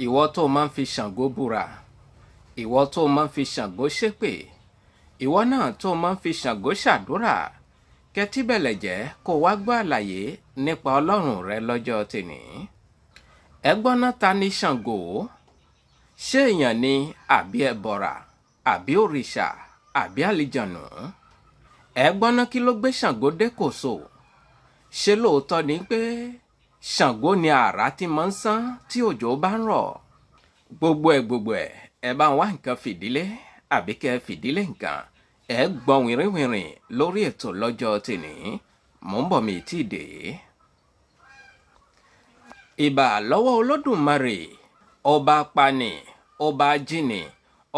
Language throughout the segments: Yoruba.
ìwọ tó máa ń fi Ṣàngó búra, ìwọ tó máa ń fi Ṣàngó ṣépè, ìwọ náà tó máa ń fi Ṣàngó ṣàdúrà, kẹ́tí bẹ̀lẹ̀ jẹ́ kó wá gbọ́ àlàyé nípa Ọlọ́run rẹ lọ́jọ́ tèní. Ẹ gbọ́ ná, ta ni Ṣàngó? Ṣé èèyàn ni àbí ẹbọra, àbí òrìṣà, àbí àlìjànù? Ẹ gbọ́ ná, kí ló gbé Ṣàngó dé Kòso? Ṣé lóòótọ́ ni pé Ṣàngó ni àrá tí máa ń sán tí òjò bá ń rọ̀? Gbogbo ẹ̀ ẹ bá wá nǹkan fìdílé àbí kẹ́ fìdílé nǹkan. Ẹ gbọ́ wìrìwìrìn lórí ètò lọ́jọ́ tèní. Mò ń bọ̀ mi tí dé. Ìbà lọ́wọ́ Olódùmarè, ọba apani, ọba ajíni,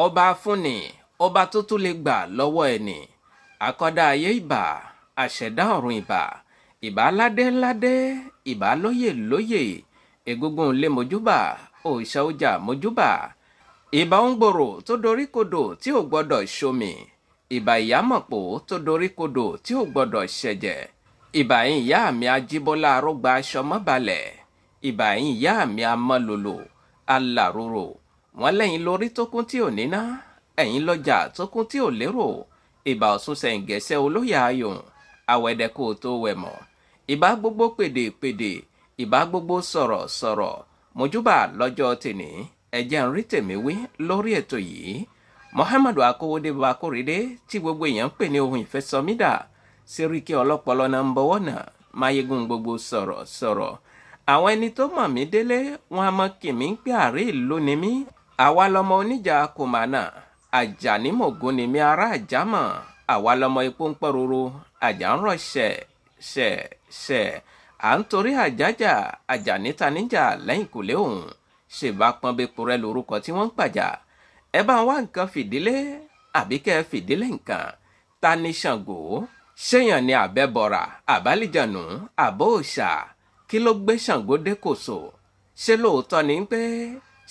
ọba afúnni, ọba tó tún lè gbà lọ́wọ́ ẹni. Àkọ́dá ayé ìbà, àṣẹ̀dá ọ̀run ìbà, ìbà ládé, ìbà lóyè, egungun lé mojúbà, òòṣà ọjà mojúbà. Ìbà òǹgbòrò tó dorí kodò tí ò gbọdọ̀ ṣomi, ìbà ìyámọ̀pó tó dorí kodò tí ò gbọdọ̀ ṣẹ̀jẹ̀. Ìbà yín ìyá mi ajíbọ́lá arógbá aṣọ mọ́balẹ̀, ìbà yín ìyá mi amọ́lòlò alàrúrò. Wọ́n lẹ́yìn lórí tó kún tí ò níná, ẹ̀yin lọ́jà tó kún tí ò lérò. Ìbà Ọ̀ṣun Ṣẹ̀ǹgẹ̀ṣẹ̀ olóyè ayùn, àwẹ̀dẹ̀ kò tó wẹ̀ mọ́. Ìbà gbogbo pèdè, ìbà gbogbo sọ̀rọ̀, mojúbà lọ́jọ́ tèní. Ẹ jẹ́ n rí tèmi wí lórí ètò yìí. Muhammadu Akówódé baba Kórèdé tí gbogbo èèyàn ń pè ní ohun ìfẹ́ SOMIDA, Sẹ́ríkì ọlọ́pọlọ number 1, máyégún gbogbo sọ̀rọ̀. Àwọn ẹni tó mọ̀ mí délé wọn a mọ̀ kì mí ń pé àárẹ̀ ìlú ni mí. Àwa lọmọ oníjà kòmánà, àjànímọ̀gún ni mi ará àjámọ̀. Àwa lọmọ epo ń pọ̀rọ̀rọ̀, àjà ń rọ̀ ṣẹ̀. À ń torí àjájà, àjà níta níjà lẹ́yìn kùlé òun. Ṣèbá pọ́n bepo rẹ lórúkọ tí wọ́n ń pàjà. Ẹ bá wá nǹkan fìdílé àbí kẹ́ fìdílé nǹkan. Ta ni Ṣàngó? Ṣéyàn ni àbẹ́bọra, àbálìjànù, àbó òòṣà? Kí ló gbé Ṣàngó dé Kòso? Ṣé lóòótọ́ ni pé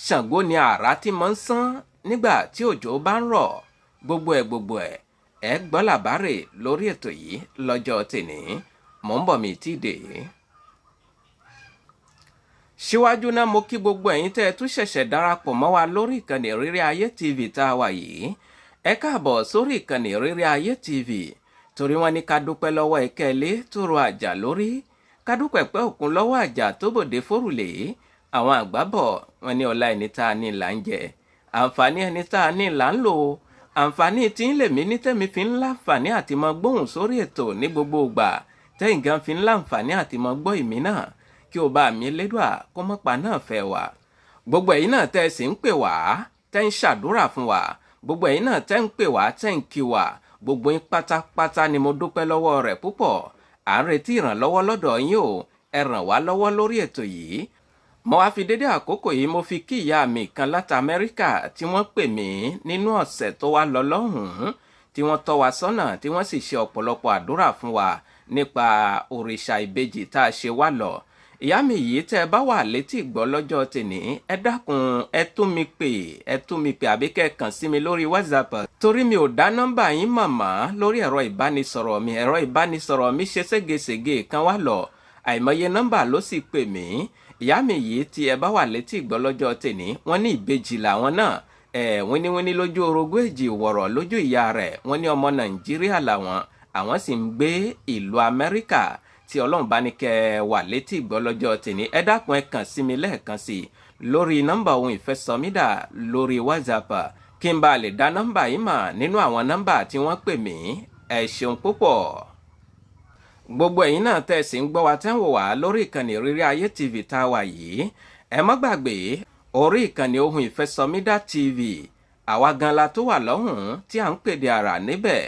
Ṣàngó ni àrá tí máa ń sán nígbà tí òjò bá ń rọ̀? Gbogbo ẹ̀ ẹ gbọ́ làbárè lórí ètò yìí lọ́jọ́ tèní. Mò ń bọ̀ mi tí dé. Síwájú náà mo kí gbogbo ẹ̀yin tẹ́ ẹ tún ṣẹ̀ṣẹ̀ darapọ̀ mọ́ wa lórí ìkànnì ìrírí ayé TV tá a wà yìí. Ẹ káàbọ̀ sórí ìkànnì ìrírí ayé TV. Torí wọ́n ní ká dúpẹ́ lọ́wọ́ ẹ̀kẹ́lé tó ro àjà lórí. Ká dúpẹ́ pẹ́ òkun lọ́wọ́ àjà tó bòde fórùlé. Àwọn àgbà bọ̀ wọ́n ní ọlá ẹni tá a ní là ń jẹ. Àǹfààní ẹni tá a ní là ń lò. Àǹfààní tí ń lè mí ní tẹ́mi fi ń láǹfààní àti mọ gbóhùn sórí ètò ní gbogbo ìgbà. Tẹ́yìn gan fi ń láǹfààní àti mọ gbọ́ ìmí náà. Kí o bá mi lédùà kó mọ́pa náà fẹ́ wà. Gbogbo ẹ̀yin náà tẹ́ sì ń pè wá, tẹ́ ń ṣàdúrà fún wa. Gbogbo ẹ̀yin náà tẹ́ ń pè wá, tẹ́ ń kí wa. Gbogbo yín pátápátá ni mo dúpẹ́ lọ́wọ́ rẹ̀ púpọ̀. À ń retí ìrànlọ́wọ́ lọ́dọ̀ yín o. Ẹ ràn wá lọ́wọ́ lórí ètò yìí. Mo wá fi dédé àkókò yìí mo fi kí ìyá mi kan láti Amẹ́ríkà tí wọ́n pè mí nínú ọ̀sẹ̀ tó wá lọ lọ́hùn-ún, tí wọ́n tọ́ wa sọ́nà tí wọ́n sì ṣe ọ̀pọ̀lọpọ̀ àdúrà fún wa nípa òrìṣà ìbejì tá a ṣe wá lọ. Ìyá mi yìí tẹ́ ẹ bá wà létí ìgbọ́ lọ́jọ́ tèní, ẹ dákun ẹ tún mi pè àbí kẹ́ kàn sí mi lórí WhatsApp. Torí mi ò dá nọ́mbà yín màmá lórí ẹ̀rọ ìbánisọ̀rọ̀ mi ṣe ségesège kan wá lọ. Àìmọye nọ́mbà ló sì pè mí. Ìyá mi yìí tí ẹ bá wà létí ìgbọ́ lọ́jọ́ tèní, wọ́n ní ìbejì làwọn náà. Wíníwíní lójú orogún èjì wọ̀rọ̀ lójú ìyá rẹ̀. Wọ́n ní ọmọ Nàìjíríà làwọn. Àwọn sì ń gbé ìlú Amẹ́ríkà. Tí Ọlọ́run bá ní kẹ́ wà létí ìgbọ́ lọ́jọ́ tèní, ẹ dákun ẹ kàn sí mi lẹ́ẹ̀kan sí lórí nọ́mbà ohun ìfẹ́ SOMIDA lórí WhatsApp kí n bá lè dá nọ́mbà yìí mà nínú àwọn nọ́mbà tí wọ́n pè mí. Ẹ ṣeun púpọ̀. Gbogbo ẹ̀yin náà tẹ́ sì ń gbọ́ wa tẹ́ ń wò wá lórí ìkànnì ìrírí ayé TV tá a wà yìí. Ẹ má gbàgbé orí ìkànnì ohun ìfẹ́ SOMIDA TV. Àwa gan la tó wà lọ́hùn-ún tí à ń pèdè àrà níbẹ̀.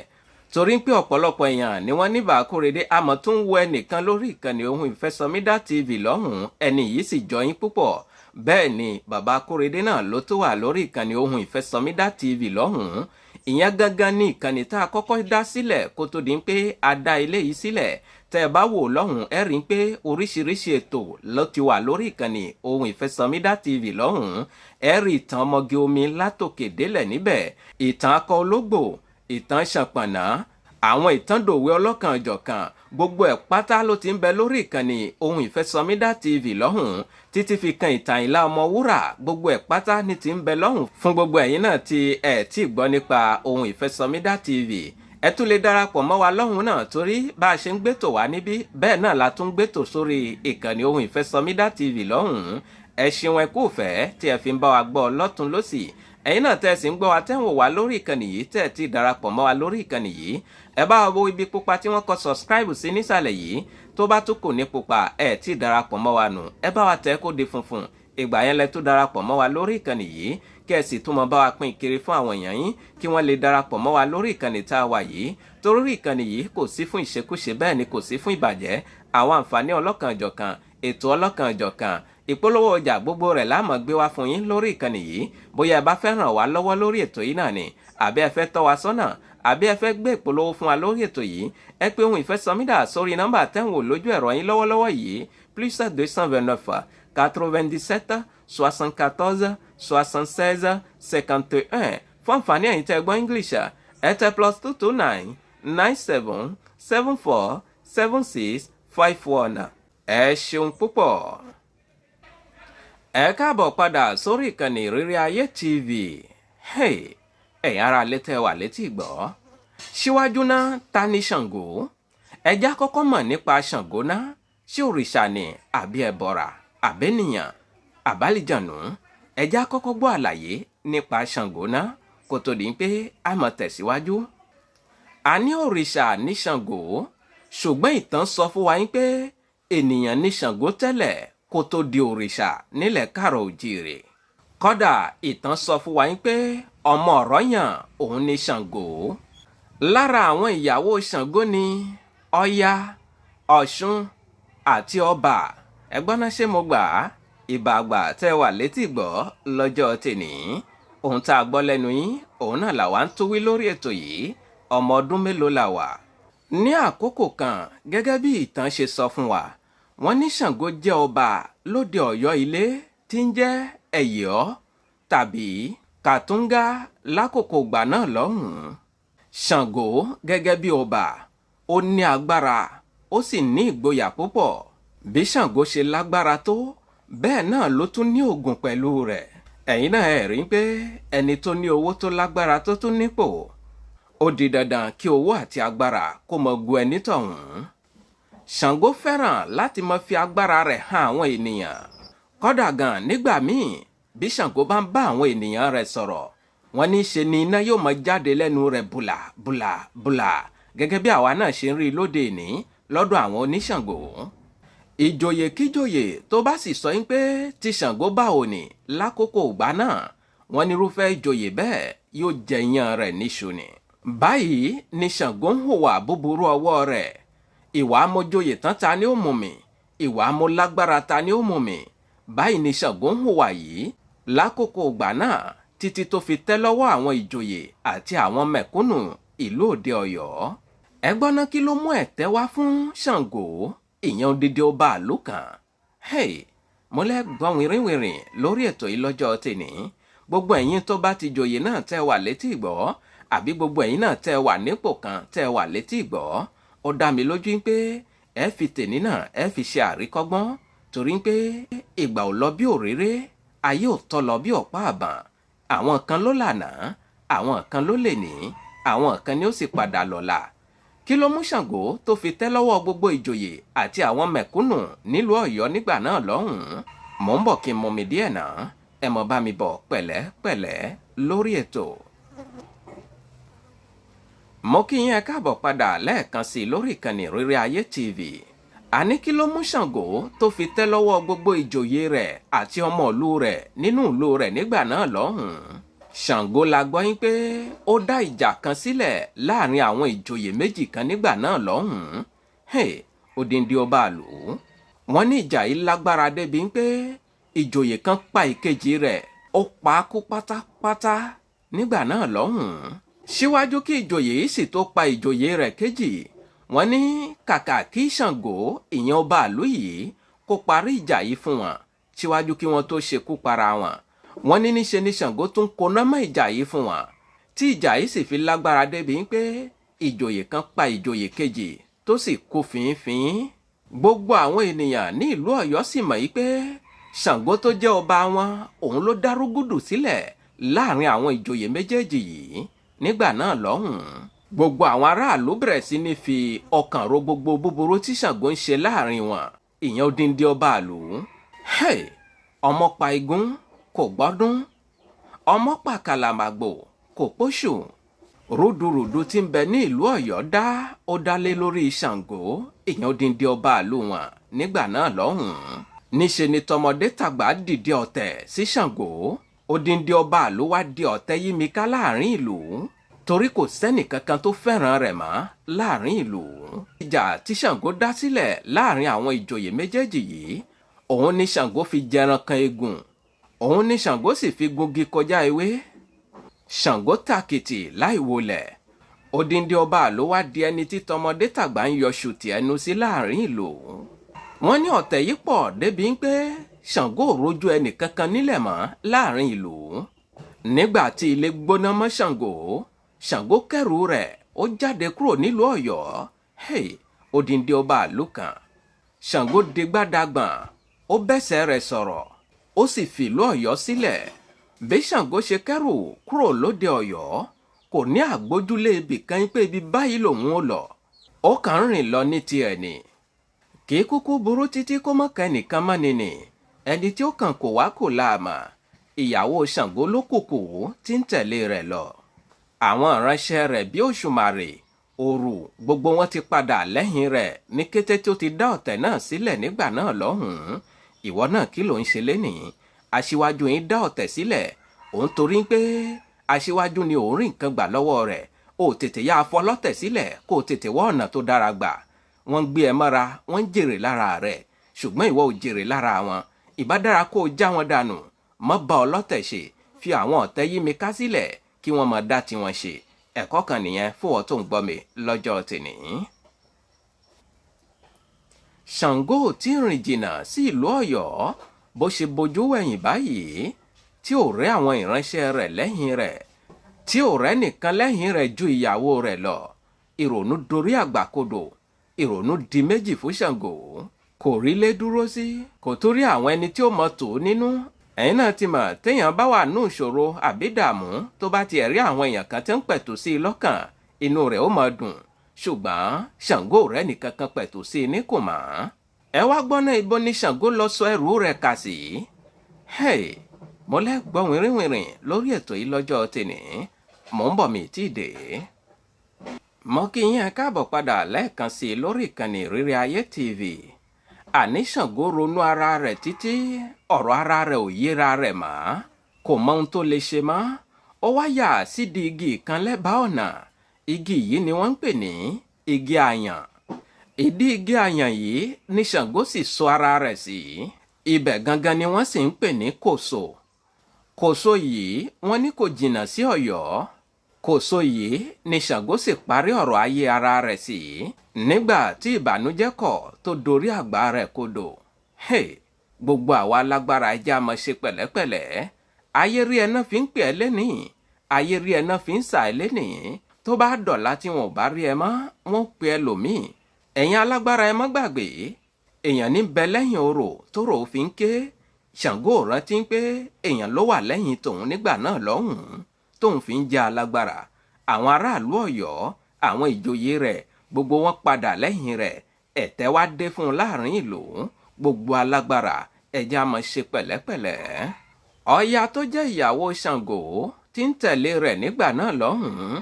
Torí pé ọ̀pọ̀lọpọ̀ èèyàn ni wọ́n ní bàbá Kórèdé àmọ́ tún wo ẹnìkan lórí ìkànnì ohun ìfẹ́ SOMIDA TV lọ́hùn-ún, ẹni yìí sì jọ yín púpọ̀. Bẹ́ẹ̀ ni bàbá Kórèdé náà ló tó wà lórí ìkànnì ohun ìfẹ́ SOMIDA TV lọ́hùn-ún. Ìyẹn gangan ní ìkànnì tá a kọ́kọ́ dá sílẹ̀ kó tó di pé a dá ilé yìí sílẹ̀. Tẹ́ ẹ bá wò lọ́hùn-ún ẹ rí pé oríṣiríṣi ètò ló ti wà lórí ìkànnì ohun ìfẹ́ SOMIDA TV lọ́hùn-ún. Ẹ rí ìtàn ọmọge omi látòkè délẹ̀ níbẹ̀, ìtàn akọ ológbò, ìtàn ṣàpànà, àwọn ìtàndòwe ọlọ́kan ọ̀jọ̀kan gbogbo ẹ̀ pátá ló ti ń bẹ lórí ìkànnì Ohun Ìfẹ́ SOMIDA TV lọ́hùn títí fi kan ìtàn Ìlà Ọmọwúrà gbogbo ẹ̀ pátá ní ti ń bẹ lọ́hùn fún gbogbo ẹ̀yin náà tí ẹ̀ tí gbọ́ nípa Ohun Ìfẹ́ SOMIDA TV. Ẹ tún lè darapọ̀ mọ́ wa lọ́hùn náà torí bá a ṣe ń gbétò wá níbí bẹ́ẹ̀ náà la tún gbétò sórí ìkànnì Ohun Ìfẹ́ SOMIDA TV lọ́hùn. Ẹ ṣeun ẹ kú ìfẹ́ tí ẹ fi ń bá wa gbọ́ lọ́tún lósì. Ẹ̀yin náà tẹ́ ẹ sì ń gbọ́ wa tẹ́ ń wò wá lórí ìkànnì yìí tẹ́ ẹ ti darapọ̀ mọ́ wa lórí ìkànnì yìí. Ẹ bá wa wo ibi pupa tí wọ́n kọ subscribe sí nísàlẹ̀ yìí tó bá tún kù ní pupa ẹ ti darapọ̀ mọ́ wa nù. Ẹ bá wa tẹ̀ kó di funfun ìgbà yẹn lẹ tó darapọ̀ mọ́ wa lórí ìkànnì yìí kí ẹ sì tún mọ bá wa pín kiri fún àwọn èèyàn yín kí wọ́n lè darapọ̀ mọ́ wa lórí ìkànnì tá a wà yìí torí ìkànnì yìí kò sí fún ìṣekúṣe bẹ́ẹ̀ ni kò sí fún ìbàjẹ́ àwọn àǹfààní ọlọ́kan-ò-jọ̀kan ètò ọlọ́kan-ò-jọ̀kan ìpolówó ọjà gbogbo rẹ̀ la máa gbé wá fún yín lórí ìkànnì yìí bóyá ẹ bá fẹ́ ràn wá lọ́wọ́ lórí ètò yìí náà ni àbí ẹ fẹ́ tọ́ wa sọ́nà àbí ẹ fẹ́ gbé ìpolówó fún wa lórí ètò yìí ẹ pé Ohun Ìfẹ́ SOMIDA sórí nọ́mbà tẹ́wọ̀n lójú ẹ̀rọ yín lọ́wọ́lọ́wọ́ yìí +229 97 74 76 51 fún àǹfààní ẹ̀yin tẹ́ gbọ́ English ẹ tẹ +229 97 74 76 51. Ẹ ṣeun púpọ̀. Ẹ káàbọ̀ padà sórí ìkànnì Ìrírí Ayé TV. Ẹ̀yin ará létẹ́ wà létí gbọ́. Síwájú náà ta ni Sango? Ẹ já kọ́kọ́ mọ̀ nípa Sango náà. Ṣé òrìṣà ni àbí ẹbọra àbẹ́nìyàn àbálìjànù? Ẹ já kọ́kọ́ gbọ́ àlàyé nípa Sango náà kó tó di pé a máa tẹ̀síwájú. A ní òrìṣà ní Sango ṣùgbọ́n ìtàn sọ fún wa pé ènìyàn ní Sango tẹ́lẹ̀ kó tó di òrìṣà nílẹ̀ Káàárọ̀ Oòjíire. Kódà ìtàn sọ fún wa pé ọmọ Ọ̀rọ̀yàn òun ní Sango. Lára àwọn ìyàwó Sango ni Ọya, Ọ̀ṣun àti Ọba. Ẹgbọ́n náà ṣé mo gbà á? Ìbà àgbà tẹ́ wà létí gbọ́ lọ́jọ́ tèní. Ohun tá a gbọ́ lẹ́nu yín òun náà làwa ń tún wí lórí ètò yìí. Ọmọ ọdún mélòó la wà? Ní àkókò kan gẹ́gẹ́ bí ìtàn ṣe sọ fún wa wọ́n ní Sango jẹ́ ọba lóde Ọ̀yọ́ ilé tí ń jẹ́ Ẹ̀yọ́ tàbí Kàtúngá lákòókò ìgbà náà lọ́hùn-ún. Sango gẹ́gẹ́ bí ọba ó ní agbára ó sì ní ìgboyà púpọ̀. Bí Sango ṣe lágbára tó bẹ́ẹ̀ náà ló tún ní ògùn pẹ̀lú rẹ̀. Ẹ̀yin náà ẹ̀ rí pé ẹni tó ní owó tó lágbára tó tún nípò ó di dandan kí owó àti agbára kó mọ gu ẹni tọ̀hún. Sango fẹ́ràn láti mọ fi agbára rẹ̀ hàn àwọn ènìyàn. Kódà gan nígbà míì bí Sango bá ń bá àwọn ènìyàn rẹ̀ sọ̀rọ̀ wọ́n ní ṣe ni iná yóò mọ jáde lẹ́nu rẹ̀ bùlà bùlà bùlà gẹ́gẹ́ bí àwa náà ṣe ń rí lóde ìní lọ́dọ̀ àwọn oníṣàngó. Ìjòyè kíjòyè tó bá sì sọ pé tí Sango bá òní lákòókò ìgbà náà wọ́n nírúfẹ́ ìjòyè bẹ́ẹ̀ yóò jẹ iyán rẹ̀ níṣu ni. Báyìí ni Sango ń hùwà búburú ọwọ́ rẹ̀. Ìwà amójoyè tán ta ni ó mú mi? Ìwà amólágbára ta ni ó mú mi? Báyìí ni Sango ń hùwà yìí lákòókò ìgbà náà títí tó fi tẹ́ lọ́wọ́ àwọn ìjòyè àti àwọn mẹ̀kúnnù ìlú òde Ọ̀yọ́. Ẹ gbọ́ ná kí ló mú ẹ̀tẹ́ wá fún Sango ìyẹn odidi ọba ìlú kan. Mo lẹ́gbọ́n wìrìwìrì lórí ètò yìí lọ́jọ́ tèní. Gbogbo ẹ̀yin tó bá ti jòyè náà tẹ́ wà létí ìgbọ́ àbí gbogbo ẹ̀yin náà tẹ́ wà nípò kan tẹ́ wà létí ìgbọ́. Ó dá mi lójú pé ẹ fi tèní náà ẹ fi ṣe àríkọ́gbọ́n torí pé ìgbà ò lọ bí òréré ayé ò tọ́ lọ bí ọ̀pá àbàn. Àwọn kan ló lànà àwọn kan ló lè ní àwọn kan ni ó sì padà lọ́la. Kí ló mú Sango tó fi tẹ́ lọ́wọ́ gbogbo ìjòyè àti àwọn mẹ̀kúnnù nílùú Ọ̀yọ́ nígbà náà lọ́hùn-ún? Mò ń bọ̀ kí n mọ mi díẹ̀ náà ẹ mọ̀ bá mi bọ̀ pẹ̀lẹ́pẹ̀lẹ́ lórí ètò. Mo kí yín ẹ káàbọ̀ padà lẹ́ẹ̀kan sí lórí ìkànnì Ìrírí Ayé TV. Àní kí ló mú Sango tó fi tẹ́ lọ́wọ́ gbogbo ìjòyè rẹ̀ àti ọmọ ìlú rẹ̀ nínú ìlú rẹ̀ nígbà náà lọ́hùn-ún? Sango la gbọ́ yín pé ó dá ìjà kan sílẹ̀ láàrin àwọn ìjòyè méjì kan nígbà náà lọ́hùn-ún. Odindi ọba ìlú. Wọ́n ní ìjà yìí lágbára débi pé ìjòyè kan pa ìkejì rẹ̀ ó pa á kú pátápátá nígbà náà lọ́hùn-ún. Síwájú kí ìjòyè yìí sì tó pa ìjòyè rẹ̀ kejì wọ́n ní kàkà kí Sango ìyẹn ọba ìlú yìí kó parí ìjà yìí fún wọn síwájú kí wọ́n tó ṣekú para wọn. Wọ́n ní níṣe ni Sango tún koná mọ́ ìjà yìí fún wọn tí ìjà yìí sì fi lágbára débi pé ìjòyè kan pa ìjòyè kejì tó sì kú fínfín. Gbogbo àwọn ènìyàn ní ìlú Ọ̀yọ́ sì mọ̀ pé Ṣàngó tó jẹ́ ọba wọn òun ló dá rúgúdù sílẹ̀ láàrin àwọn ìjòyè méjèèjì yìí nígbà náà lọ́hùn-ún. Gbogbo àwọn aráàlú bẹ̀rẹ̀ sí ní fi ọkàn ro gbogbo búburú tí Ṣàngó ń ṣe láàrin wọn. Ìyẹn odindi ọba àlù. Ọmọ pa igún kò gbọ́dún, ọmọ pa kàlàmàgbò kò póṣù. Rúdurùdu tí ń bẹ ní ìlú Ọ̀yọ́ ó dá lé lórí Ṣàngó, ìyẹn odindi ọba àlù wọn nígbà náà lọ́hùn-ún. Níṣe ni tọmọdé tàgbà dìde ọ̀tẹ̀ sí Ṣàngó. Odindi ọba àlù wá di ọ̀tẹ̀ yímika láàrin ìlú torí kò sẹ́nì kankan tó fẹ́ràn rẹ̀ mọ́ láàrin ìlú. Ìjà tí Ṣàngó dá sílẹ̀ láàrin àwọn ìjòyè méjèèjì yìí, òun ni Ṣàngó fi jẹran kan eegun, òun ni Ṣàngó sì fi gungi kọjá ewé. Ṣàngó tàkìtì láì wọlẹ̀. Odindi ọba àlù wá di ẹni tí tọmọdé tàgbà ń yọ ṣùtì ẹnu sí láàrin ìlú. Wọ́n ní ọ̀tẹ̀ yìí pọ̀ débi pé Ṣàngó ò rójú ẹnì kankan nílẹ̀ mọ́ láàrin ìlú. Nígbà tí ilé gbóná mọ́ Ṣàngó, Ṣàngó kẹ́rù rẹ̀ ó jáde kúrò nílùú Ọ̀yọ́. Odindi ọba àlù kan. Ṣàngó digbádàgbọ̀n, ó bẹ́sẹ̀ rẹ̀ sọ̀rọ̀, ó sì fìlú Ọ̀yọ́ sílẹ̀. Bí Ṣàngó ṣe kẹ́rù kúrò lóde Ọ̀yọ́, kò ní àgbójúlé ibì kan pé ibi báyìí lòun ó lọ. Ó kàn ń rìn lọ ní tiẹ̀ ni. Kì í kúkú burú títí kó mọ́ kẹ́nìkan mọ́ ni nì. Ẹni tí ó kàn kò wá kò láàmà. Ìyàwó Ṣàngó ló kùkù tí ń tẹ̀lé rẹ̀ lọ. Àwọn ìránṣẹ́ rẹ̀ bí òṣùmàrè, òrù, gbogbo wọn ti padà lẹ́yìn rẹ̀ ní kété tí ó ti dá ọ̀tẹ̀ náà sílẹ̀ nígbà náà lọ́hùn-ún. Ìwọ náà kí ló ń ṣe lénìí? Aṣíwájú yín dá ọ̀tẹ̀ sílẹ̀, òun torí pé aṣíwájú ni òun rí nǹkan gbà lọ́wọ́ rẹ̀. Ó tètè yá afọlọ́tẹ̀ sílẹ̀ kó tètè wá ọ̀nà tó dára gbà. Wọ́n gbé ẹ mọ́ra, wọ́n ń jèrè lára rẹ̀, ṣùgbọ́n ìwọ ò jèrè lára wọn. Ìbá dára kó o já wọn dànù, mọ́ bá ọlọ́tẹ̀ ṣe, fi àwọn ọ̀tẹ̀ yímika sílẹ̀ kí wọ́n máa dá tiwọn ṣe. Ẹ̀kọ́ kan nìyẹn fún ọ tó ń gbọ́ mi lọ́jọ́ tèní. Ṣàngó ò tí ì rìn jìnnà sí ìlú Ọ̀yọ́ bó ṣe bojú wẹ̀yìn báyìí tí ò rẹ́ àwọn ìránṣẹ́ rẹ̀ lẹ́yìn rẹ̀, tí ò rẹ́ nìkan lẹ́yìn rẹ̀ ju ìyàwó rẹ̀ lọ. Ìrònú dorí àgbàkodò, ìrònú di méjì fún Ṣàngó. Kò rí lé dúró sí, kò torí àwọn ẹni tí ó mọ tò nínú. Ẹ̀yin náà ti mọ̀ téèyàn bá wà nù ìṣòro àbí dààmú tó bá tiẹ̀ rí àwọn èèyàn kan tí ń pẹ̀tù sí i lọ́kàn, inú rẹ̀ ó máa dùn. Ṣùgbọ́n Ṣàngó rẹ̀ nìkan kan pẹ̀tù sí i níkùn mọ́. Ẹ wá gbọ́ná ibo ni Ṣàngó lọ sọ ẹrù rẹ̀ kà sí. Mo lẹ́gbọ́n wìrìwìrì lórí ètò yìí lọ́jọ́ tèní. Mò ń bọ̀ mí tí ì dé. Mo kí yín káàbọ̀ padà lẹ́ẹ̀kan sí i lórí ìkànnì Ìrírí Ayé TV. Àní Ṣàngó ronú ara rẹ̀ títí ọ̀rọ̀ ara rẹ̀ ò yéra rẹ̀ mọ́. Kò mọ ohun tó lè ṣe mọ́. Ó wá yà sídìí igi kan lẹ́bàá ọ̀nà. Igi yìí ni wọ́n ń pè ní igi àyàn. Ìdí igi àyàn yìí ni Ṣàngó sì sọ ara rẹ̀ sí. Ibẹ̀ gangan ni wọ́n sì ń pè ní Kòso. Kòso yìí wọ́n ní kò jìnnà sí Ọ̀yọ́. Kòso yìí ni Ṣàngó sì parí ọ̀rọ̀ ayé ara rẹ̀ sí nígbà tí ìbànújẹ́ kọ̀ tó dorí àgbà rẹ̀ kodò. Gbogbo àwa alágbára ẹja máa ṣe pẹ̀lẹ́pẹ̀lẹ́. Ayé rí ẹná fi ń pè ẹ́ lénìí, ayé rí ẹná fi ń sà ẹ́ lénìí. Tó bá dọ̀la tí wọn ò bá rí ẹ mọ́, wọ́n pe ẹlòmíì. Ẹ̀yin alágbára ẹ má gbàgbé, èèyàn ní bẹ lẹ́yìn orò tórò fi ń ké. Ṣàngó rántí pé èèyàn ló wà lẹ́yìn tòun nígbà náà lọ́hùn-ún tóun fi ń jẹ́ alágbára. Àwọn aráàlú Ọ̀yọ́, àwọn ìjòyè rẹ̀, gbogbo wọn padà lẹ́yìn rẹ̀. Ẹ̀tẹ́ wá dé fún un láàrin ìlú. Gbogbo alágbára ẹja máa ṣe pẹ̀lẹ́pẹ̀lẹ́. Ọya tó jẹ́ ìyàwó Ṣàngó tí ń tẹ̀lé rẹ̀ nígbà náà lọ́hùn-ún,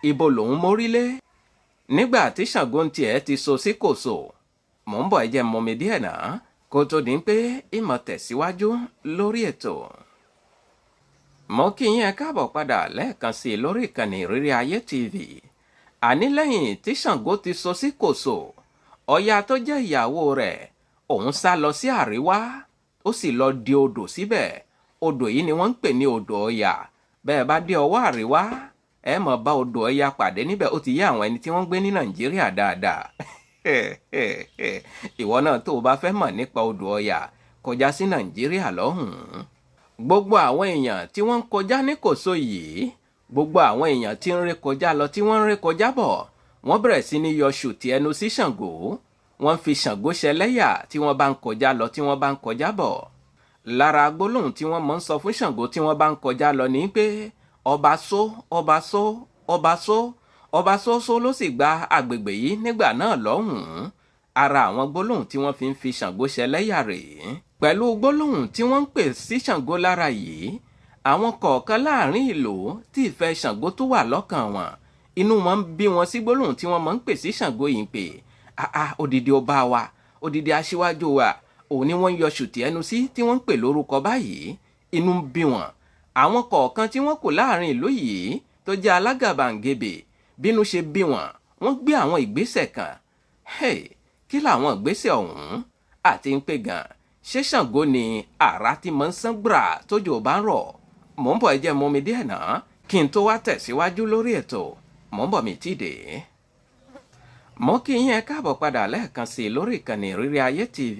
ibo lòun mórílé. Nígbà tí Ṣàngó ń tiẹ̀ ti so sí Kòso. Mò ń bọ̀ ẹ jẹ́ mọ̀mí díẹ̀ náà kó tó di pé ìmọ̀ tẹ̀síwájú lórí ètò. Mo kí yín káàbọ̀ padà lẹ́ẹ̀kan sí i lórí ìkànnì Ìrírí Ayé TV. Àní lẹ́yìn tí Ṣàngó ti so sí Kòso, Ọya tó jẹ́ ìyàwó rẹ̀, òun sá lọ sí àríwá, ó sì lọ di odò síbẹ̀. Odò yìí ni wọ́n ń pè ní odò Ọya. Bẹ́ẹ̀ bá dé ọwọ́ àríwá, ẹ mọ̀ bá odò Ọya pàdé níbẹ̀. Ó ti yé àwọn ẹni tí wọ́n ń gbé ní Nàìjíríà dáadáa. Ìwọ náà tó o bá fẹ́ mọ̀ nípa odò Ọya, kọjá sí Nàìjíríà lọ́hùn-ún. Gbogbo àwọn èèyàn tí wọ́n ń kọjá ní Kòso yìí, gbogbo àwọn èèyàn tí ń ré kọjá lọ tí wọ́n ń ré kọjá bọ̀, wọ́n bẹ̀rẹ̀ sí ní yọ ṣùtì ẹnu sí Ṣàngó. Wọ́n fi Ṣàngó ṣẹlẹ́yà tí wọ́n bá ń kọjá lọ tí wọ́n bá ń kọjá bọ̀. Lára gbólóhùn tí wọ́n máa ń sọ fún Ṣàngó tí wọ́n bá ń kọjá lọ ní pé ọba só, ọba só, ọba só, ọba sósó ló sì gba agbègbè yìí nígbà náà lọ́hùn-ún. Ara àwọn gbólóhùn tí wọ́n fi ń fi Ṣàngó ṣẹlẹ́yà rèé. Pẹ̀lú gbólóhùn tí wọ́n ń pè sí Ṣàngó lára yìí, àwọn kọ̀ọ̀kan láàrin ìlú tí ìfẹ́ Ṣàngó tó wà lọ́kàn wọn, inú wọn ń bí wọn sí gbólóhùn tí wọ́n máa ń pè sí Ṣàngó yìí pé odidi ọba wa, odidi aṣíwájú wa, òun ni wọ́n ń yọ ṣùtì ẹnu sí tí wọ́n ń pè lórúkọ báyìí. Inú ń bí wọn. Àwọn kọ̀ọ̀kan tí wọ́n kò láàrin ìlú yìí tó jẹ́ alágàbàǹgebè, bínú ṣe bí wọn, wọ́n gbé àwọn ìgbésẹ̀ kan. Kí làwọn ìgbésẹ̀ ọ̀hún? Àti ń pè gan, ṣé Ṣàngó ni àrá tí máa ń sán gbà tójò bá ń rọ̀? Mò ń bọ̀ ẹ jẹ́ mú mi díẹ̀ náà kí n tó wá tẹ̀síwájú lórí ètò. Mò ń bọ̀ mi tí dé. Mo kí yín ẹ káàbọ̀ padà lẹ́ẹ̀kan sí i lórí ìkànnì Ìrírí Ayé TV.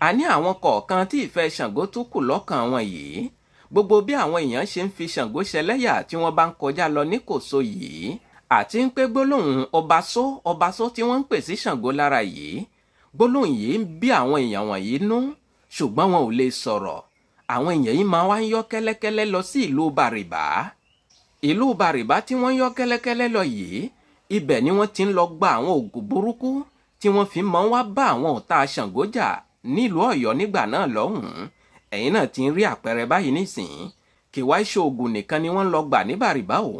A ní àwọn kọ̀ọ̀kan tí ìfẹ́ Ṣàngó tó kù lọ́kàn wọn yìí. Gbogbo bí àwọn èèyàn ṣe ń fi Ṣàngó ṣẹlẹ́yà tí wọ́n bá ń kọjá lọ ní Kòso yìí, àti ń pé gbólóhùn ọba só tí wọ́n ń pè sí Ṣàngó lára yìí, gbólóhùn yìí ń bí àwọn èèyàn wọ̀nyí nú, ṣùgbọ́n wọn ò lè sọ̀rọ̀. Àwọn èèyàn yìí máa wá ń yọ́ kẹ́lẹ́kẹ́lẹ́ lọ sí ìlú Bàrìbá. Ìlú Bàrìbá tí wọ́n yọ́ kẹ́lẹ́kẹ́lẹ́ lọ yìí, ibẹ̀ ni wọ́n ti ń lọ gba àwọn ògùn burúkú tí wọ́n fi máa ń wá bá àwọn ọ̀tá Ṣàngó jà nílùú Ọ̀yọ́ nígbà náà lọ́hùn-ún. Ẹ̀yin náà ti ń rí àpẹẹrẹ báyìí nísìnyí. Kì wá ṣe ògùn nìkan ni wọ́n lọ gbà ní Bàrìbá o.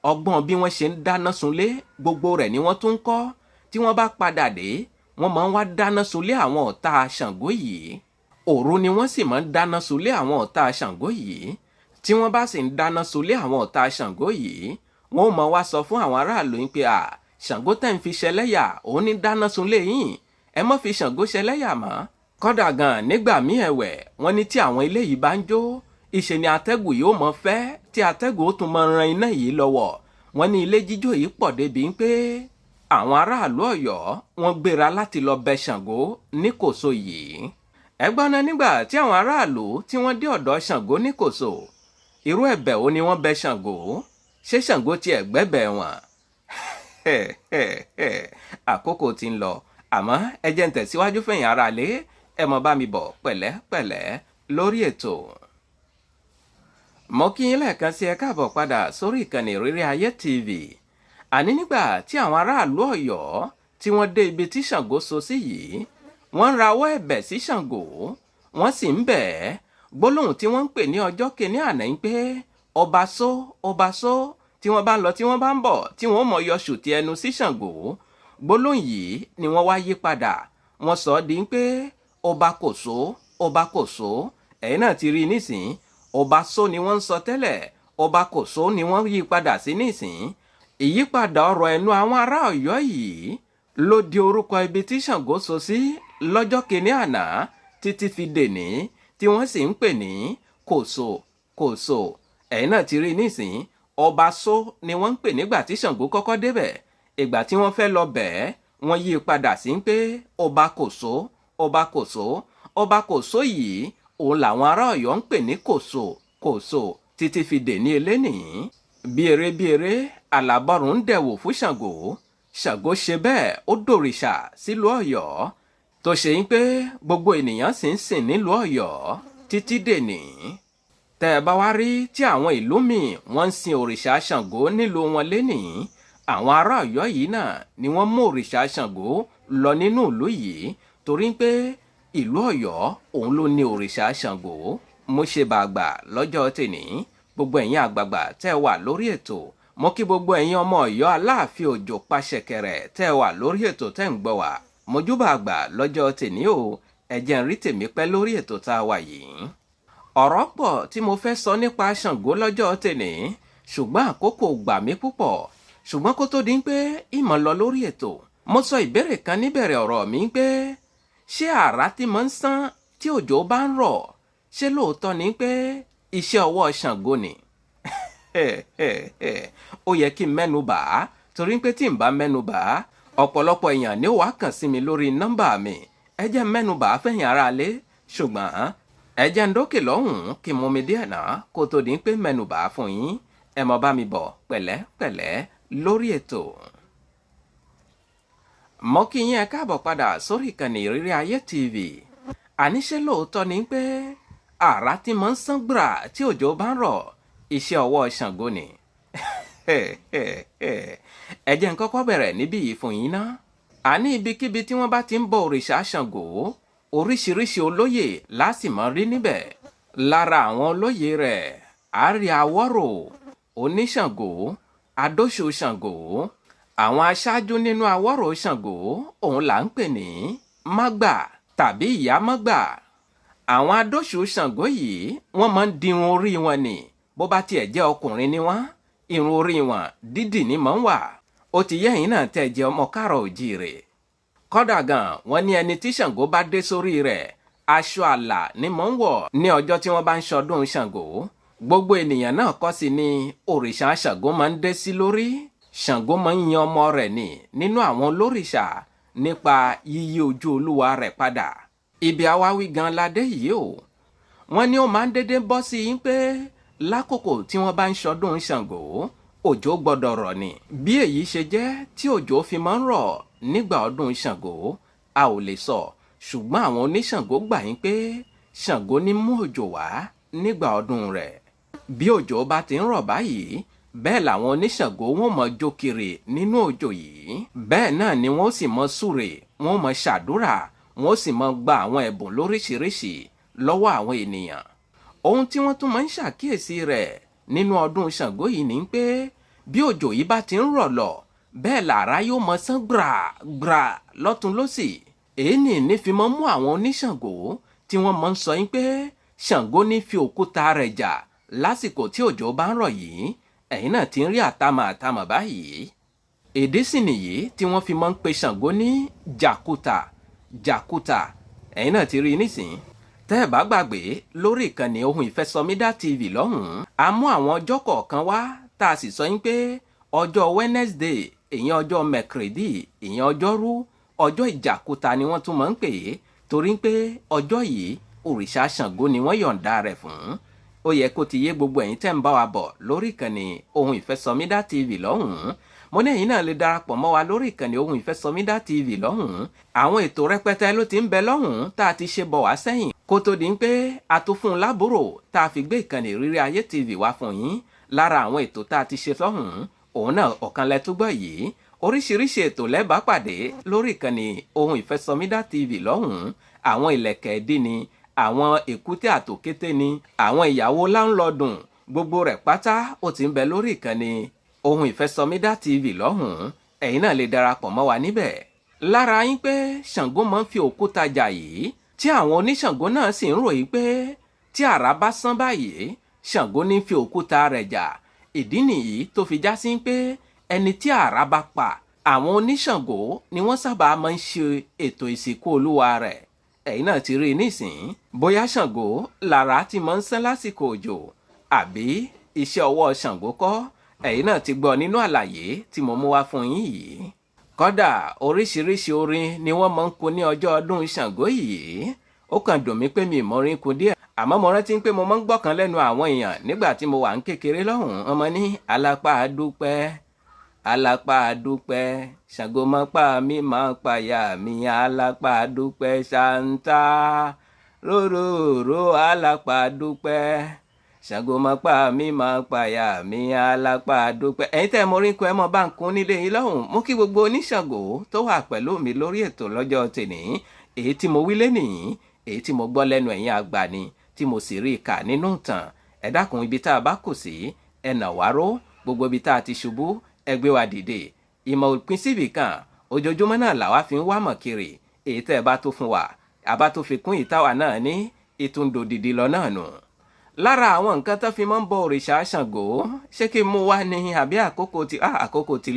Ọgbọ́n bí wọ́n ṣe ń dáná sunlé gbogbo rẹ̀ ni wọ́n tún ń kọ́. Tí wọ́n bá padà dé, wọ́n máa ń wá dáná sunlé àwọn ọ̀tá Ṣàngó yìí. Òru ni wọ́n sì máa ń dáná sunlé àwọn ọ̀tá Ṣàngó yìí. Tí wọ́n bá sì ń dáná sunlé àwọn ọ̀tá Ṣàngó yìí, wọ́n ó máa wá sọ fún àwọn aráàlú pé Ṣàngó tẹ́ ń fi ṣẹlẹ́yà òun ní dáná sunlé yín, ẹ má fi Ṣàngó ṣẹlẹ́yà mọ́. Kódà gan nígbà míì ẹ̀wẹ̀, wọ́n ní tí àwọn ilé yìí bá ń jó, ìṣe ni atẹ́gùn yóò mọ fẹ́ tí atẹ́gùn ó tún mọ ran iná yìí lọ́wọ́. Wọ́n ní ilé jíjó yìí pọ̀ débi pé àwọn aráàlú Ọ̀yọ́ wọ́n gbéra láti lọ bẹ Ṣàngó ní Kòso yìí. Ẹgbọ́n náà nígbà tí àwọn aráàlú tí wọ́n dé ọ̀dọ̀ Ṣàngó ní Kòso, irú ẹ̀bẹ̀ wo ni wọ́n bẹ Ṣàngó? Ṣé Ṣàngó ti ẹ̀gbẹ́bẹ̀ wọn? Àkókò ti ń lọ, àmọ́ ẹ jẹ́ ń tẹ̀síwájú fẹ̀yìn aráalé. Ẹ mọ bá mi bọ̀ pẹ̀lẹ́pẹ̀lẹ́ lórí ètò. Mo kí yín lẹ́ẹ̀kan sí ẹ káàbọ̀ padà sórí ìkànnì Ìrírí Ayé TV. Àní nígbà tí àwọn aráàlú Ọ̀yọ́ tí wọ́n dé ibi tí Ṣàngó so sí yìí, wọ́n ń rawọ́ ẹ̀bẹ̀ sí Ṣàngó, wọ́n sì ń bẹ̀ ẹ́. Gbólóhùn tí wọ́n ń pè ní ọjọ́ kìíní àná ń pé ọba só tí wọ́n bá ń lọ tí wọ́n bá ń bọ̀ tí wọ́n mọ̀ yọ ṣùtì ẹnu sí Ṣàngó. Gbólóhùn yìí ni wọ́n wá yí padà. Wọ́n sọ ọ́ di pé ọba Kòso. Ẹ̀yin náà ti rí nísìn. Ọba só ni wọ́n ń sọ tẹ́lẹ̀, ọba Kòso ni wọ́n yí padà sí nísìn. Ìyípadà ọ̀rọ̀ ẹnu àwọn ará Ọ̀yọ́ yìí ló di orúkọ ibi tí Ṣàngó so sí lọ́jọ́ kìíní àná títí fi dèní tí wọ́n sì ń pè ní Kòso. Ẹ̀yin náà ti rí nísìn. Ọba só ni wọ́n ń pè nígbà tí Ṣàngó kọ́kọ́ débẹ̀. Ìgbà tí wọ́n fẹ́ lọ bẹ̀, wọ́n yí padà sí pé ọba Kòso yìí òun làwọn ará Ọ̀yọ́ ń pè ní Kòso títí fi dèní elénìí. Bí eré àlàbọ̀rùn ń dẹ̀wò fún Ṣàngó. Ṣàngó ṣe bẹ́ẹ̀ ó dòrìṣà sílùú Ọ̀yọ́ tó ṣe ń pé gbogbo ènìyàn sì ń sìn nílùú Ọ̀yọ́ títí dèní. Tẹ́ ẹ bá wá rí tí àwọn ìlú míì wọ́n ń sin òrìṣà Ṣàngó nílùú wọn lénìí, àwọn ará Ọ̀yọ́ yìí náà ni wọ́n mú òrìṣà Ṣàngó lọ nínú ìlú yìí torí pé ìlú Ọ̀yọ́ òun ló ní òrìṣà Ṣàngó. Mo ṣe bàgbà lọ́jọ́ tèní. Gbogbo ẹ̀yin àgbààgbà tẹ́ wà lórí ètò. Mo kí gbogbo ẹ̀yin ọmọ Ọ̀yọ́ Aláàfin Òjò Pàṣẹkẹrẹ tẹ́ wà lórí ètò tẹ́ ń gbọ́ wá. Mo júbà àgbà lọ́jọ́ tèní o. Ẹ jẹ́ n rí tèmi pẹ́ lórí ètò tá a wà yìí. Ọ̀rọ̀ pọ̀ tí mo fẹ́ sọ nípa Ṣàngó lọ́jọ́ tèní, ṣùgbọ́n àkókò gbà mí púpọ̀. Ṣùgbọ́n kó tó di pé ìmọ̀ lọ lórí ètò, mo sọ ìbéèrè kan níbẹ̀rẹ̀ ọ̀rọ̀ mi pé ṣé àrá tí mo ń sán tí òjò bá ń rọ̀, ṣé lóòótọ́ ni pé iṣẹ́ ọwọ́ Ṣàngó ni? Ó yẹ kí n mẹ́nu bà á torí pé tí n bá mẹ́nu bà á, ọ̀pọ̀lọpọ̀ èèyàn ni ó wá kàn sí mi lórí nọ́mbà mi. Ẹ jẹ́ mẹ́nu bà á fẹ̀yìn aráalé, ṣùgbọ́n ẹ jẹ́ ń dókè lọ́hùn-ún kí n mú mi díẹ̀ náà kó tó di pé mẹ́nu bà á fún yín. Ẹ mọ bá mi bọ̀ pẹ̀lẹ́pẹ̀lẹ́ lórí ètò. mo kí yín ẹ káàbọ̀ padà sórí ìkànnì ìrírí ayé TV. àníṣe lóòótọ́ ni pé àrá tí mo ń sán gbà tí òjò bá ń rọ̀ iṣẹ́ ọwọ́ Ṣàngó ni. ẹ jẹ́ n kọ́kọ́ bẹ̀rẹ̀ níbí yìí fún yín ná. àní ibikíbi tí wọ́n bá ti ń bọ òrìṣà Ṣàngó oríṣiríṣi olóyè lásìmọ́ rí níbẹ̀. lára àwọn olóyè rẹ̀ a rí Awọ́rò, oníṣàngó, adóṣù Ṣàngó. àwọn aṣáájú nínú Awọ́rò Ṣàngó òun là ń pè ní mágbà tàbí ìyá mágbà. àwọn adóṣù Ṣàngó yìí wọ́n máa ń dirun orí wọn ni bó bá tiẹ̀ jẹ́ ọkùnrin ni wọ́n irun orí wọn dídì ní máa ń wà. ó ti yẹ ẹ̀yin náà tẹ̀ jẹ́ ọmọ Káàárọ̀ Oòjíire. kódà gan wọ́n ní ẹni tí Ṣàngó bá dé sórí rẹ̀ aṣọ àlà ni máa ń wọ̀ ní ọjọ́ tí wọ́n bá ń ṣọdún Ṣàngó. gbogbo ènìyàn náà kọ́ sí ni òrìṣà Ṣàngó máa ń dé sí lórí. Ṣàngó máa ń yan ọmọ rẹ̀ ni nínú àwọn olórìṣà nípa yíyí ojú olúwa rẹ̀ padà. ibi àwáwí gan ládé yìí o. wọ́n ní ó máa ń dédé bọ́ sí i pé lákòókò tí wọ́n bá ń ṣọdún Ṣàngó òjò gbọ́dọ̀ rọ̀ ni. bí èyí ṣe jẹ́ tí òjò fi máa ń rọ̀ nígbà ọdún Ṣàngó a ò lè sọ, ṣùgbọ́n àwọn oníṣàngó gbà yín pé Ṣàngó ní mú òjò wá nígbà ọdún rẹ̀. bí òjò bá ti ń rọ̀ báyìí bẹ́ẹ̀ làwọn oníṣàngó wọn mọ jó kiri nínú òjò yìí. bẹ́ẹ̀ náà ni wọ́n sì mọ súre, wọ́n mọ ṣàdúrà, wọ́n sì mọ gba àwọn ẹ̀bùn lóríṣiríṣi lọ́wọ́ àwọn ènìyàn. ohun tí wọ́n tún máa ń ṣàkíyèsí rẹ̀ nínú ọdún Ṣàngó yìí ni pé bí òjò yìí bá ti ń rọ̀ lọ bẹ́ẹ̀ làrá yóò mọ sán gbra lọ́tún lósì. èyí ní fi mọ́ mú àwọn oníṣàngó tí wọ́n mọ̀ ń sọ yín pé Ṣàngó ní fi òkúta rẹ̀ jà lásìkò tí òjò bá ń rọ̀ yìí. ẹ̀yin náà ti ń rí àtàmà báyìí. èdè sì nìyí tí wọ́n fi máa ń pe Ṣàngó ní jàkúta. ẹ̀yin náà ti rí nísìn. tẹ́ ẹ̀ bá gbàgbé lórí ìkànnì Ohun Ìfẹ́ SOMIDA TV lọ́hùn-ún a mú àwọn ọjọ́ kọ̀ọ̀kan wá tá a sì sọ yín pé ọjọ́ Wednesday ìyẹn ọjọ́ mẹ́kìrìdì ìyẹn ọjọ́rú ọjọ́ ìjàkúta ni wọ́n tún máa ń pè é torí pé ọjọ́ yìí òrìṣà Ṣàngó ni wọ́n yọ̀ǹda rẹ̀ fún. ó yẹ kó ti yé gbogbo ẹ̀yin tẹ́ ń bá wa bọ̀ lórí ìkànnì Ohun Ìfẹ́ SOMIDA TV lọ́hùn-ún. mo ní ẹ̀yin náà lè darapọ̀ mọ́ wa lórí ìkànnì Ohun Ìfẹ́ SOMIDA TV lọ́hùn-ún. àwọn ètò rẹpẹtẹ ló ti ń bẹ lọ́hùn-ún tá a ti ṣe bọ̀ wá sẹ́yìn kó tó di pé a tún fún un lábúrò tá a fi gbé ìkànnì ìrírí ayé TV wá fún yín. lára àwọn ètò tá a ti ṣe lọ́hùn-ún òun náà ọ̀kan lẹ tún gbọ́ yìí. oríṣiríṣi ètò lẹ́bàá pàdé lórí ìkànnì Ohun Ìfẹ́ SOMIDA TV lọ́hùn-ún. àwọn ìlẹ̀kẹ̀ ẹ̀dí ni, àwọn èkúté àtòkété ni, àwọn ìyàwó láńlọ́dùn, gbogbo rẹ̀ pátá ó ti ń bẹ lórí ìkànnì Ohun Ìfẹ́ SOMIDA TV lọ́hùn-ún. ẹ̀yin náà lè darapọ̀ mọ́ wa níbẹ̀. lára yín pé Ṣàngó máa ń fi òkúta jà yìí tí àwọn oníṣàngó náà sì ń ròyìn pé tí àrá bá sán báyìí Ṣàngó ní fi òkúta rẹ̀ jà. ìdí nìyí tó fi já sí pé ẹni tí àrá bá pa àwọn oníṣàngó ni wọ́n sábà máa ń ṣe ètò ìsìnkú olúwa rẹ̀. ẹ̀yin náà ti rí i nísìn. bóyá Ṣàngó lára ti máa ń sán lásìkò òjò àbí iṣẹ́ ọwọ́ Ṣàngó kọ́. ẹ̀yin náà ti gbọ́ nínú àlàyé tí mo mú wá fún yín yìí. kódà oríṣiríṣi orin ni wọ́n máa ń kọ ní ọjọ́ ọdún Ṣàngó yìí. ó kàn dùn mí pé mi ì mọrin kù díẹ̀ àmọ́ mo rántí pé mo máa ń gbọ́kàn lẹ́nu àwọn èèyàn nígbà tí mo wà ń kékeré lọ́hùn-ún. ọmọ ní alápá dúpẹ́ Ṣàngó máa pa mí máa pàyà mi alápá dúpẹ́ ṣáńtà róróró alápá dúpẹ́ Ṣàngó máa pa mí máa pàyà mi alápá dúpẹ́. ẹ̀yin tẹ́ mo rí kú ẹ mọ́ bá ń kún nílé yín lọ́hùn-ún. mú kí gbogbo oníṣàngó tó wà pẹ̀lú mi lórí ètò lọ́jọ́ tèní. èyí tí mo wí lénìí èyí tí mo gbọ́ lẹ́nu ẹ̀yin àgbà ni tí mo sì rí ìkà nínú ìtàn. ẹ dákun ibi tá a bá kù sí ẹ nà wá ró, gbogbo ibi tá a ti ṣubú ẹ gbé wa dìde. ìmọ̀ òpin síbì kan ojoojúmọ́ náà làwa fi ń wá mọ̀ kiri. èyí tẹ́ ẹ bá tó fún wa àbá tó fi kún ìtawà náà ní ìtúndò dìdí lọ náà nù. lára àwọn nǹkan tó fi máa ń bọ òrìṣà Ṣàngó ṣé kí n mú wá ní àbí àkókò ti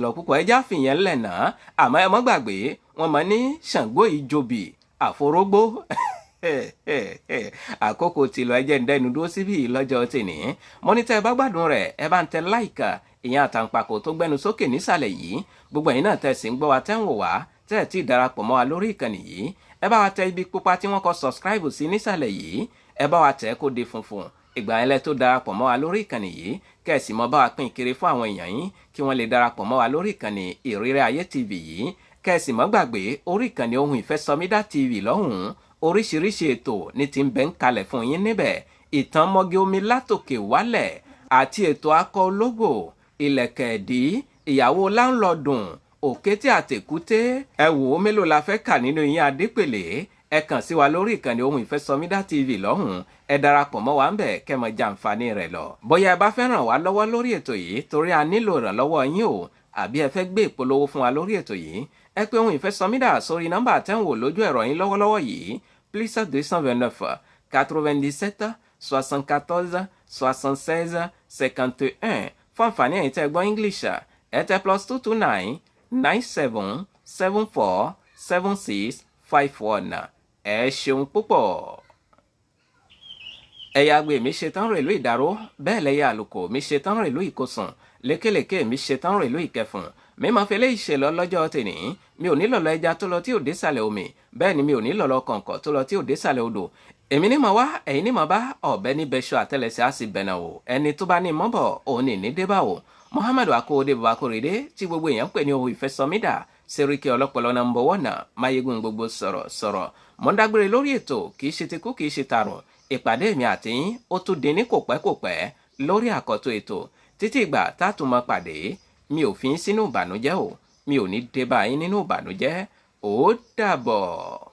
lọ púpọ̀ ẹjá fìyẹn lẹ̀ náà. àmọ́ ẹ mọ́ gbàgbé wọ́n máa ní Ṣàngó ìjòbì àforógbó. àkókò ti lọ ẹjẹ́ ń dẹnu dúró síbí lọ́jọ́ tèní. mo ní tẹ́ ẹ bá gbádùn rẹ̀ ẹ bá ń tẹ láìkà ìyẹn àtàǹpàkò tó gbẹnu sókè nísàlẹ̀ yìí. gbogbo ẹ̀yin náà tẹ́ sì ń gbọ́ wa tẹ́ ń wò wá tẹ́ ẹ̀ tí ì darapọ̀ mọ́ wa lórí ìkànnì yìí ẹ bá wa tẹ ibi pupa tí wọ́n kọ subscribe sí nísàlẹ̀ yìí. ẹ bá wa tẹ̀ kó di funfun ìgbà yẹn lẹ tó darapọ̀ mọ́ wa lórí ìkànnì yìí kẹ́sì mọ́ bá wa pín kiri fún àwọn èèyàn yín kí wọ́n lè darapọ̀ mọ́ wa lórí ìkànnì ìrírí ayé TV yìí kẹ́sì mọ́ gbàgbé orí ìkànnì ohun ìfẹ́ SOMIDA TV lọ́hùn-ún oríṣiríṣi ètò ní ti ń bẹ ń kalẹ̀ fún yín níbẹ̀ ìtàn mọ́gẹ́ omi látòkè wálẹ̀ àti ètò akọ ológbò ìlẹ̀kẹ̀ẹ̀dí ìyàwó láńlọ́dùn òkété àtèkúté ẹ wò ó mélòó la fẹ́ kà nínú yín adépèlé ẹ kàn sí wa lórí ìkànnì ohun ìfẹ́ SOMIDA TV lọ́hùn ẹ darapọ̀ mọ́ wa ń bẹ̀ kẹ́ mọ jàǹfààní rẹ̀ lọ. bóyá ẹ bá fẹ́ ràn wá lọ́wọ́ lórí ètò yìí torí a nílò ìrànlọ́wọ́ yín o àbí ẹ fẹ́ gbé ìpolówó fún wa lórí ètò yìí ẹ pè ohun ìfẹ́ SOMIDA sórí nọ́mbà tẹ́ ń wò lójú ẹ̀rọ yín lọ́wọ́lọ́wọ́ yìí +229 97 74 76 51 fún àǹfààní ẹ̀yin tẹ́ gbọ́ English ẹ tẹ +229 97 74 76 51 ẹ ṣeun púpọ̀. ẹ̀yà àgbè mi ṣetán rèlú ìdáró bẹ́ẹ̀ lẹ́yà àlùkò mi ṣetán rèlú ìkọsùn lékelèké mi ṣetán rèlú ìkẹfùn mi máa fi léyìí ṣe lọ lọ́jọ́ tèní mi ò ní lọ́lọ́ ẹja tó lọ tí ò dé sàlẹ̀ omi bẹ́ẹ̀ ni mi ò ní lọ́lọ́ kọ̀ǹkọ̀ tó lọ tí ò dé sàlẹ̀ odò èmi ní mọ̀ wá ẹ̀yin ní mọ̀ bá ọ̀bẹ ní bẹ́ṣọ àtẹlẹsẹ̀ á sì bẹ̀nà o ẹni tó bá ní mọ́bọ̀ òun ní débà o Muhammadu Akóredé bàbá Kóredé tí gbogbo èèyàn pè ní ohun ìfẹ́ SOMIDA Sẹ́ríkì ọlọ́pọlọ number 1 máyégún gbogbo sọ̀rọ̀ mọ́ ń dágbére lórí ètò kì í ṣe tikú kì í ṣe tààrùn ìpàdé mi àti yín ó tún di ní kòpẹ́kòpẹ́ lórí àkọ́tún ètò títí ìgbà tátùn mọ́ pàdé mi ò fi ń sínú ìbànújẹ́ o mi ò ní débà yín nínú ìbànújẹ́ ó dàbọ̀.